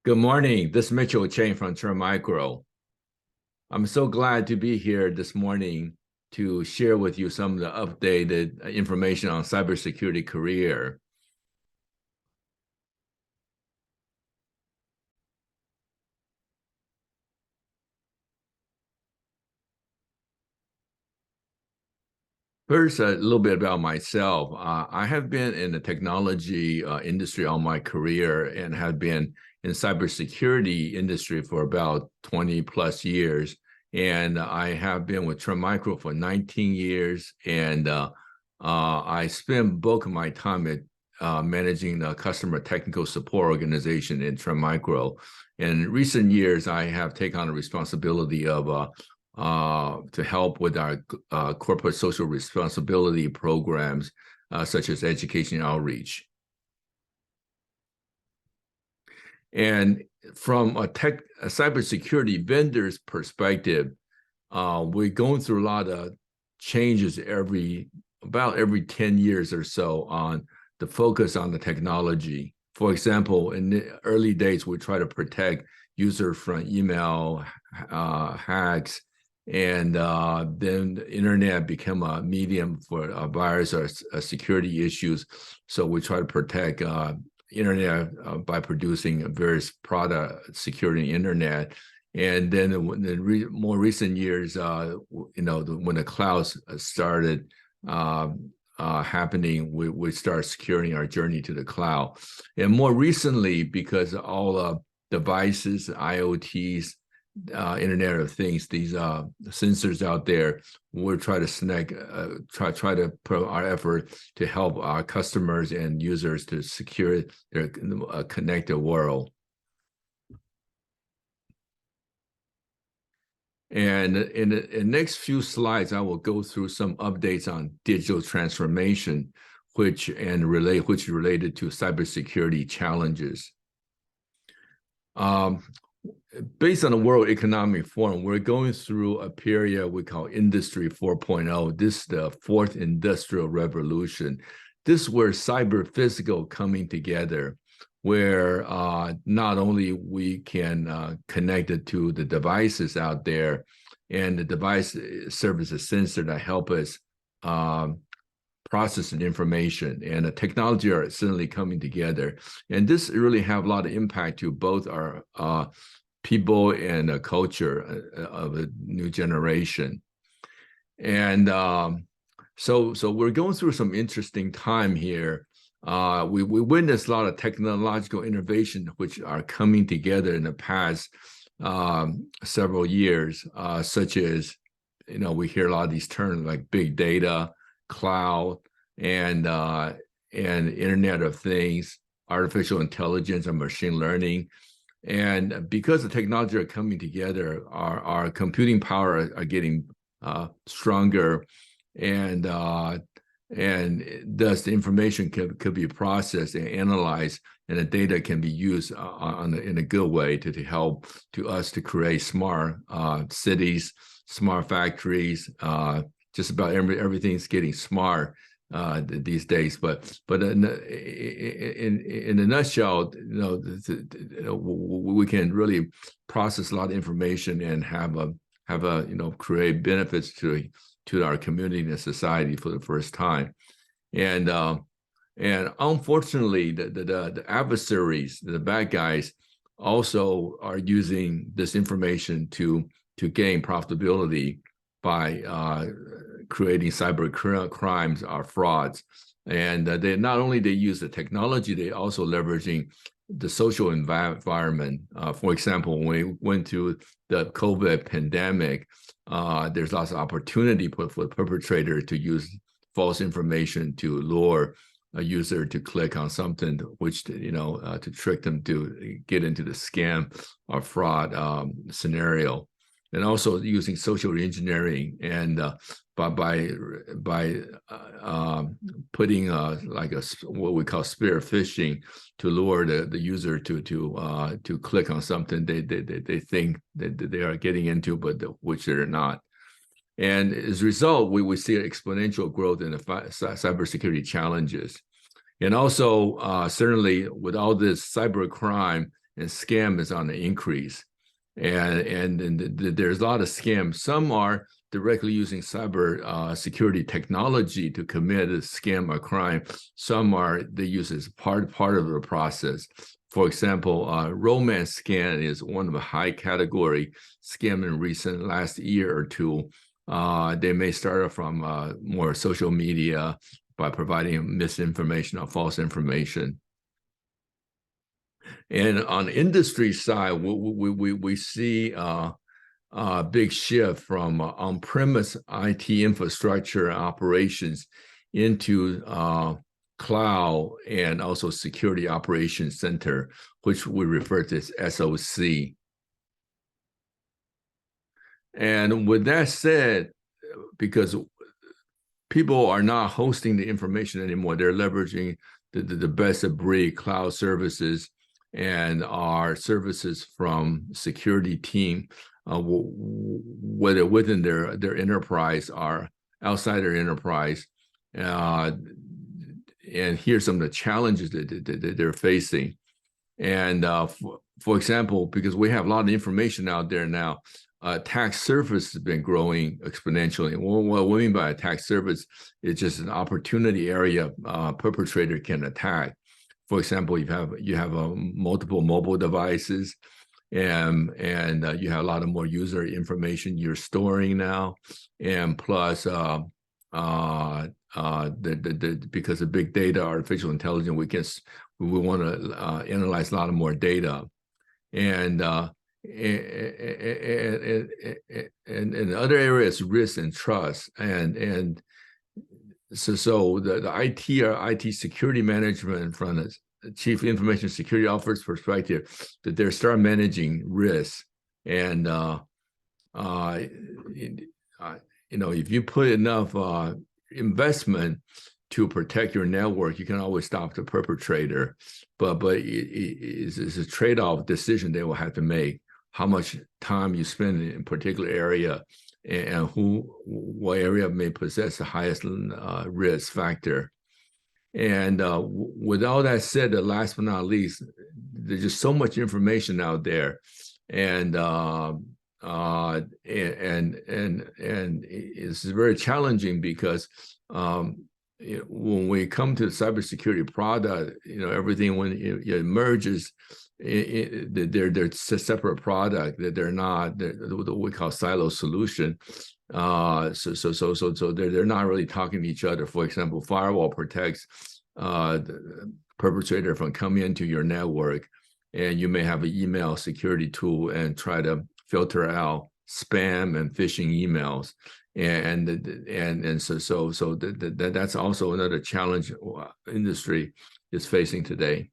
Good morning. This is Mitchel Chang from Trend Micro. I'm so glad to be here this morning to share with you some of the updated information on cybersecurity career. First, a little bit about myself. I have been in the technology industry all my career and have been in cybersecurity industry for about 20 plus years. And I have been with Trend Micro for 19 years. And I spend bulk of my time at managing the customer technical support organization in Trend Micro. In recent years, I have taken on the responsibility of to help with our corporate social responsibility programs, such as education and outreach. And from a cybersecurity vendor's perspective, we're going through a lot of changes about every 10 years or so on the focus on the technology. For example, in the early days, we try to protect users from email hacks, and then the internet became a medium for virus or security issues. So we try to protect internet by producing various product security internet. And then in the more recent years, when the clouds started happening, we start securing our journey to the cloud. And more recently, because all devices, IoTs, Internet of Things, these sensors out there, we'll try to put our effort to help our customers and users to secure their connected world. And in the next few slides, I will go through some updates on digital transformation, which related to cybersecurity challenges. Based on the World Economic Forum, we're going through a period we call Industry 4.0. This is the fourth industrial revolution. This is where cyber-physical coming together, where not only we can connect it to the devices out there, and the device serves as a sensor that help us processing information, and the technology are certainly coming together. And this really have a lot of impact to both our people and the culture of a new generation. And so we're going through some interesting time here. We witnessed a lot of technological innovation which are coming together in the past several years, such as, we hear a lot of these terms like big data, cloud, and Internet of Things, artificial intelligence, and machine learning. And because the technology are coming together, our computing power are getting stronger, and thus the information could be processed and analyzed, and the data can be used in a good way to help us to create smart cities, smart factories. Just about everything's getting smart these days, but in a nutshell, we can really process a lot of information and have a create benefits to our community and society for the first time. And unfortunately, the adversaries, the bad guys, also are using this information to gain profitability by creating cyber crimes or frauds. And they not only use the technology, they also leveraging the social environment. For example, when we went through the COVID pandemic, there's lots of opportunity for the perpetrator to use false information to lure a user to click on something, which to trick them to get into the scam or fraud scenario. And also using social engineering and by putting like what we call spear phishing to lure the user to click on something they think that they are getting into, but which they're not. And as a result, we see exponential growth in the cybersecurity challenges. And also, certainly with all this cyber crime and scam is on the increase. And there's a lot of scams. Some are directly using cyber security technology to commit a scam or crime. Some are they use as part of the process. For example, romance scam is one of the high category scam in last year or two. They may start from more social media by providing misinformation or false information. And on the industry side, we see a big shift from on-premise IT infrastructure operations into cloud and also security operations center, which we refer to as SOC. And with that said, because people are not hosting the information anymore, they're leveraging the best of breed cloud services and our services from security team, whether within their enterprise or outside their enterprise. And here's some of the challenges that they're facing. And for example, because we have a lot of information out there now, attack surface has been growing exponentially. What we mean by attack surface is just an opportunity area perpetrator can attack. For example, you have multiple mobile devices, and you have a lot of more user information you're storing now, and plus because of big data, artificial intelligence, we want to analyze a lot of more data, and the other area is risk and trust, and so the IT or IT security management from the Chief Information Security Officer's perspective, that they start managing risk, and if you put enough investment to protect your network, you can always stop the perpetrator, but it's a trade-off decision they will have to make. How much time you spend in a particular area, and what area may possess the highest risk factor. And with all that said, last but not least, there's just so much information out there, and it's very challenging because when we come to the cybersecurity product, everything when it emerges, they're a separate product. That they're not what we call silo solution. So they're not really talking to each other. For example, firewall protects the perpetrator from coming into your network, and you may have an email security tool and try to filter out spam and phishing emails, and so that's also another challenge industry is facing today.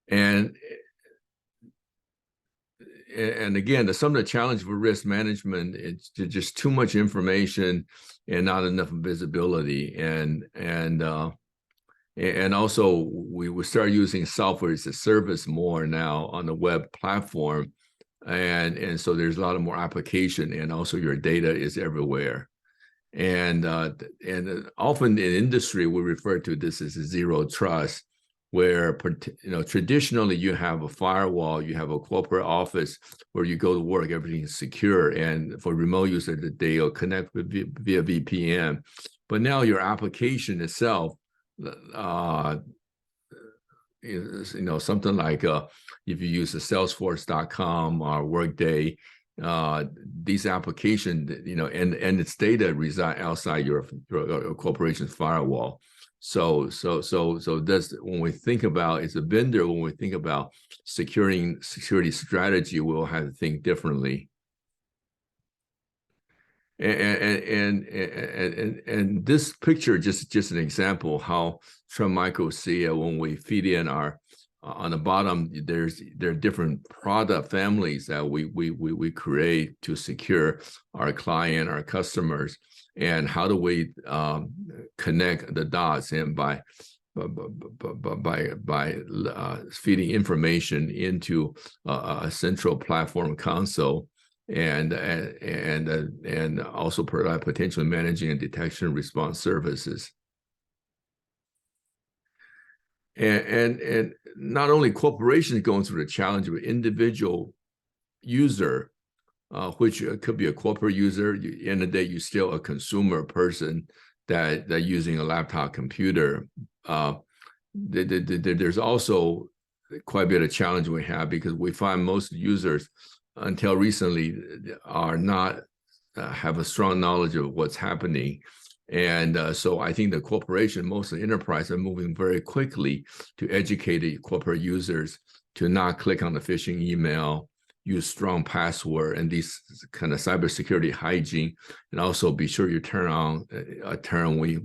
And again, some of the challenge for risk management, it's just too much information and not enough visibility, and also we start using software as a service more now on the web platform, and so there's a lot of more application, and also your data is everywhere, and often in industry we refer to this as a zero trust, where traditionally you have a firewall, you have a corporate office where you go to work, everything is secure, and for remote users they'll connect via VPN. But now your application itself, something like if you use a Salesforce.com or Workday, these applications, and its data reside outside your corporation's firewall. So that's when we think about, as a vendor, when we think about security strategy, we'll have to think differently. And this picture just an example how Trend Micro see it. When we feed in our on the bottom, there are different product families that we create to secure our client, our customers, and how do we connect the dots, and by feeding information into a central platform console, and also provide potentially managing and detection response services. And not only corporations going through the challenge, but individual user, which could be a corporate user. At the end of the day, you're still a consumer person that using a laptop computer. There's also quite a bit of challenge we have, because we find most users until recently are not have a strong knowledge of what's happening. And so I think the corporation, most of the enterprise, are moving very quickly to educate the corporate users to not click on the phishing email, use strong password, and these kind of cybersecurity hygiene, and also be sure you turn on a term we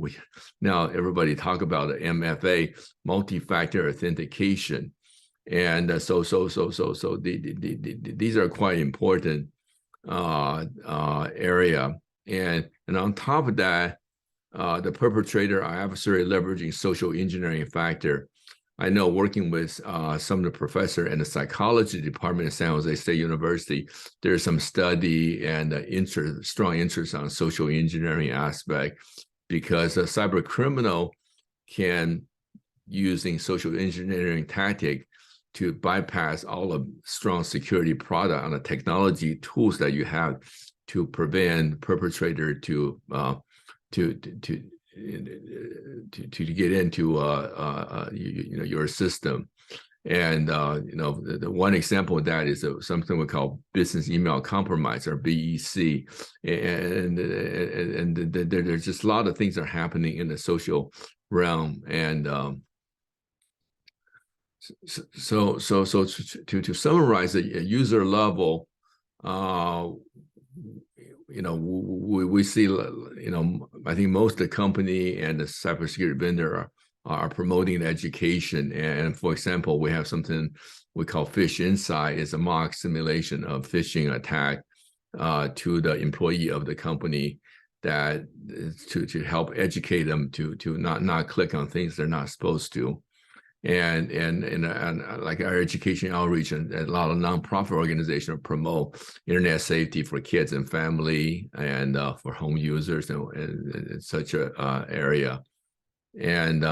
now everybody talk about the MFA, multi-factor authentication. And these are quite important area. And on top of that, the perpetrator or adversary leveraging social engineering factor. I know, working with some of the professor in the psychology department at San Jose State University, there's some study and strong interest on social engineering aspect, because a cyber criminal can, using social engineering tactic, to bypass all the strong security product on the technology tools that you have to prevent perpetrator to get into your system. And the one example of that is something we call business email compromise, or BEC. And there's just a lot of things that are happening in the social realm. And so to summarize, at a user level, we see, I think most of the company and the cybersecurity vendor are promoting education. And for example, we have something we call Phish Insight. It's a mock simulation of phishing attack to the employee of the company, that to help educate them to not click on things they're not supposed to. And like our education outreach and a lot of nonprofit organizations promote internet safety for kids and family, and for home users, and such a area. And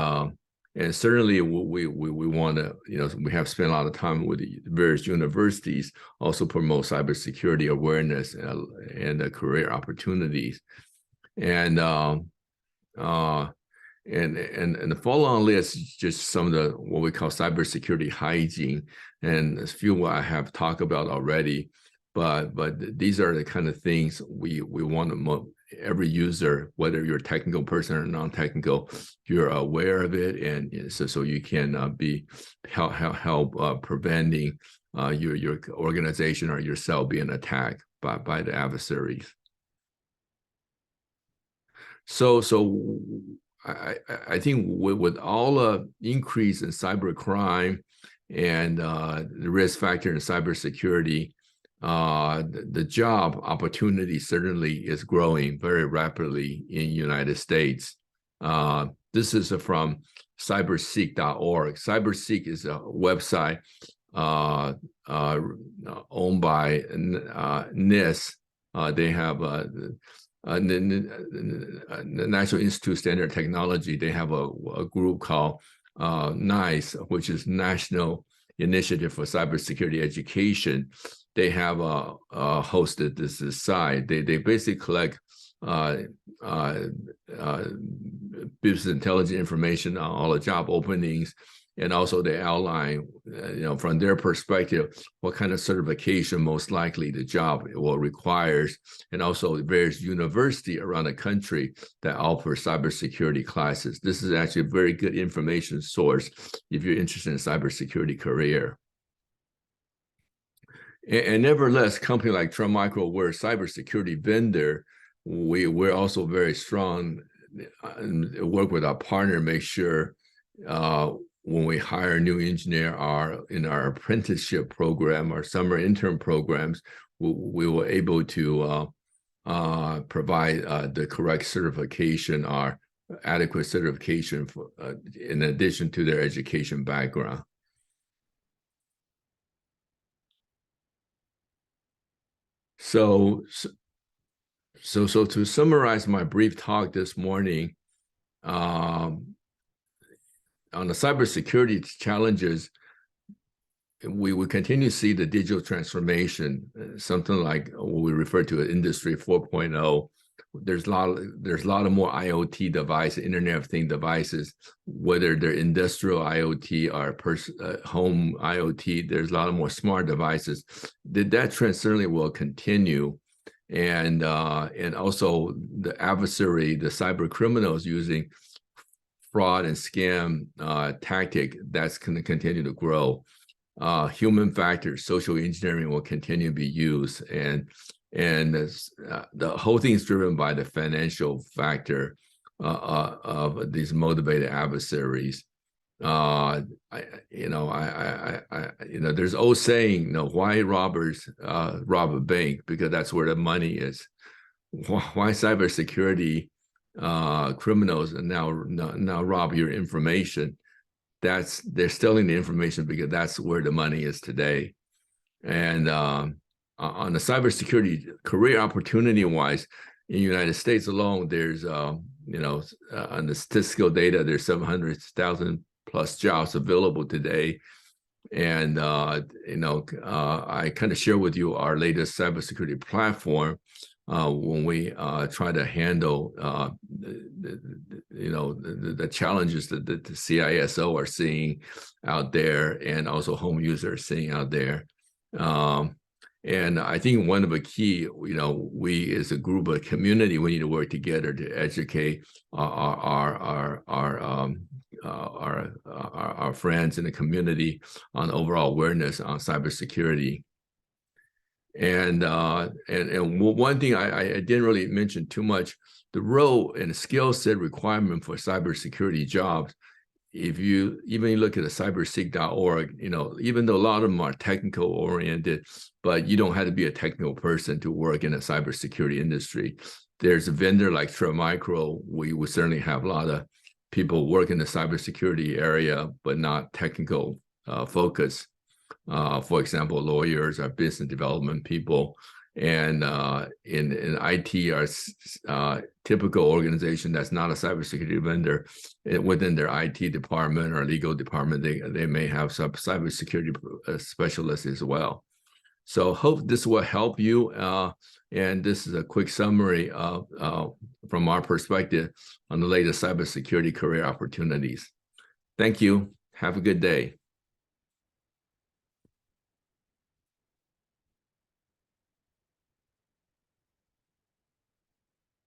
certainly we want to, we have spent a lot of time with the various universities, also promote cybersecurity awareness and career opportunities. And the follow-on list is just some of the what we call cybersecurity hygiene, and a few I have talked about already. But these are the kind of things we want to every user, whether you're a technical person or non-technical, you're aware of it, and so you can help preventing your organization or yourself being attacked by the adversaries. So I think with all the increase in cyber crime and the risk factor in cybersecurity, the job opportunity certainly is growing very rapidly in the United States. This is from cyberseek.org. Cyberseek is a website owned by NIST. They have the National Institute of Standard Technology. They have a group called NICE, which is National Initiative for Cybersecurity Education. They have hosted this site. They basically collect business intelligence information on all the job openings, and also they outline, from their perspective, what kind of certification most likely the job will requires, and also various universities around the country that offer cybersecurity classes. This is actually a very good information source if you're interested in cybersecurity career. And nevertheless, company like Trend Micro, we're a cybersecurity vendor. We're also very strong and work with our partner, make sure when we hire a new engineer, in our apprenticeship program or summer intern programs, we were able to provide the correct certification or adequate certification for, in addition to their education background. So to summarize my brief talk this morning, on the cybersecurity challenges, we will continue to see the digital transformation, something like what we refer to as Industry 4.0. There's a lot of more IoT devices, Internet of Things devices, whether they're industrial IoT or home IoT. There's a lot of more smart devices. That trend certainly will continue, and also the adversary, the cyber criminals using fraud and scam tactic, that's going to continue to grow. Human factors, social engineering will continue to be used, and the whole thing is driven by the financial factor of these motivated adversaries. There's old saying, why robbers rob a bank? Because that's where the money is. Why cybersecurity criminals now rob your information? They're stealing the information because that's where the money is today. And on the cybersecurity career opportunity wise, in the United States alone, there's on the statistical data, there's 700,000 plus jobs available today. And I kind of share with you our latest cybersecurity platform when we try to handle the challenges that the CISO are seeing out there, and also home users are seeing out there. And I think one of the key, we as a group, a community, we need to work together to educate our friends in the community on overall awareness on cybersecurity. And one thing I didn't really mention too much, the role and skill set requirement for cybersecurity jobs. If you look at the cybersec.org, even though a lot of them are technical oriented, but you don't have to be a technical person to work in the cybersecurity industry. There's a vendor like Micro. We would certainly have a lot of people work in the cybersecurity area, but not technical focus. For example, lawyers or business development people, and in IT are typical organization that's not a cybersecurity vendor. Within their IT department or legal department, they may have some cybersecurity specialists as well. So hope this will help you. And this is a quick summary from our perspective on the latest cybersecurity career opportunities. Thank you. Have a good day.